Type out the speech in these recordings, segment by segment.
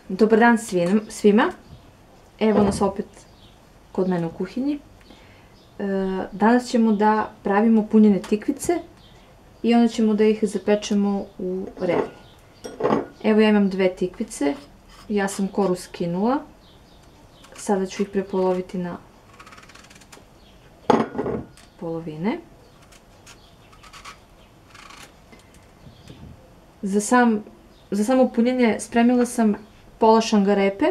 Dobar dan svima. Evo nas opet kod mene u kuhinji. Danas ćemo da pravimo punjene tikvice i onda ćemo da ih zapečemo u revni. Evo ja imam 2 tikvice. Ja sam koru skinula. Sada ću ih prepoloviti na polovine. Za samo punjenje spremila sam pola šangarepe,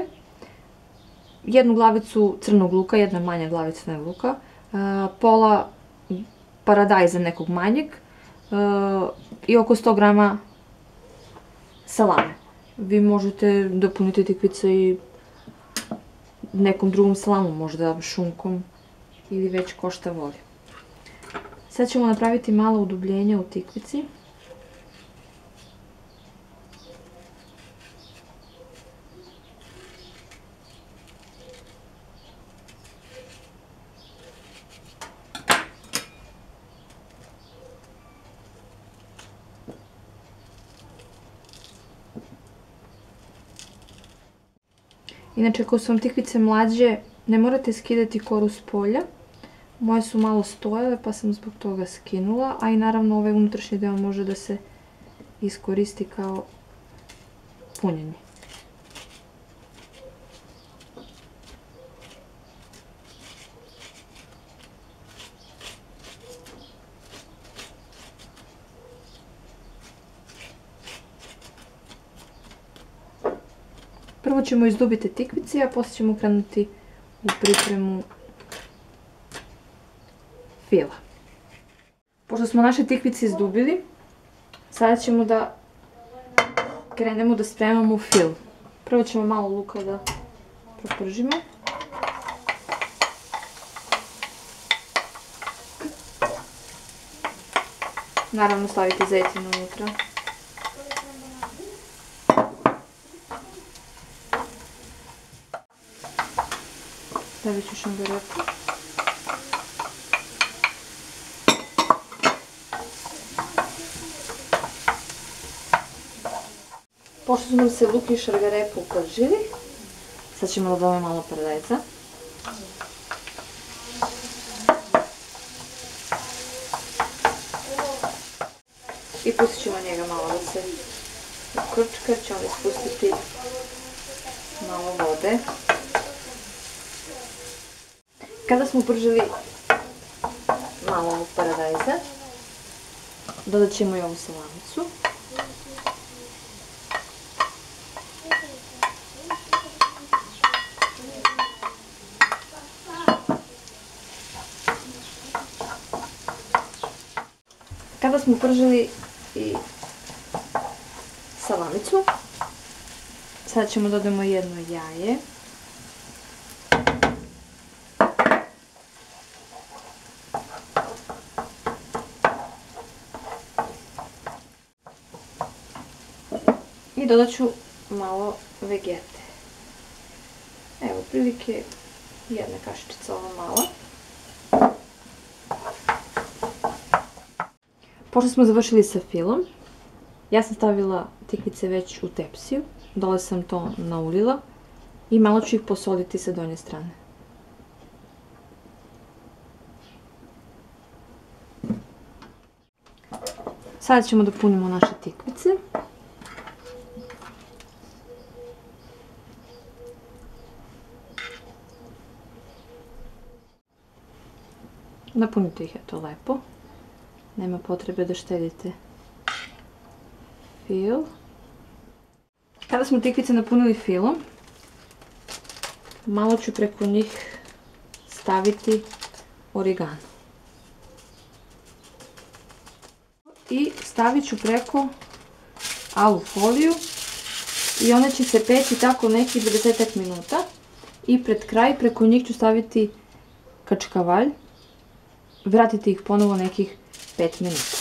1 glavicu crnog luka, 1 manja glavica crnog luka, pola paradajza nekog manjeg i oko 100 grama salame. Vi možete dopuniti tikvice i nekom drugom salamom, možda šunkom ili već ko šta voli. Sad ćemo napraviti malo udubljenja u tikvici. Inače, ako su vam tikvice mlađe, ne morate skidati koru s polja. Moje su malo stojale, pa sam zbog toga skinula, a i naravno ovaj unutrašnji deo može da se iskoristi kao punjenje. Prvo ćemo izdubiti tikvice, a poslije ćemo krenuti u pripremu fila. Pošto smo naše tikvice izdubili, sada ćemo da krenemo da spremamo fil. Prvo ćemo malo luka da propržimo. Naravno stavite zejtin unutra. Stavit ću šangarepu. Pošto su nam se luk i šangarepu upržili, sad ćemo da dodamo malo paradajza. I pustit ćemo njega malo da se ukrčka, ćemo ispustiti malo vode. Kada smo upržili malo ovog paradajza, dodat ćemo i ovu salamicu. Kada smo upržili i salamicu, sada ćemo dodamo 1 jaje. I dodat ću malo vegete. Evo, prilike 1 kašičica ova mala. Pošto smo završili sa filom, ja sam stavila tikvice već u tepsiju, dole sam to naulila i malo ću ih posoliti sa donje strane. Sada ćemo da punimo naše tikvice. Napunite ih eto lepo. Nema potrebe da štedite fil. Kada smo tikvice napunili filom, malo ću preko njih staviti origano. I stavit ću preko alu foliju i one će se peći tako nekih 20 minuta. I pred kraj preko njih ću staviti kačkavalj. Vratite ih ponovo nekih 5 minuta.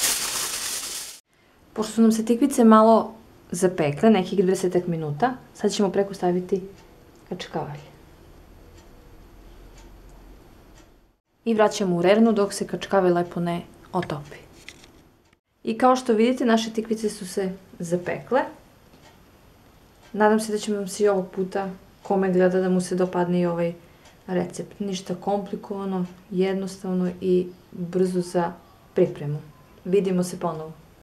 Pošto su nam se tikvice malo zapekle, nekih 20 minuta, sad ćemo preko staviti kačkavalj. I vraćamo u rernu dok se kačkavalj lepo ne otopi. I kao što vidite, naše tikvice su se zapekle. Nadam se da će vam se i ovog puta, kome gleda, da mu se dopadne i ovaj recept. Ništa komplikovano, jednostavno i brzo za pripremu. Vidimo se ponovo.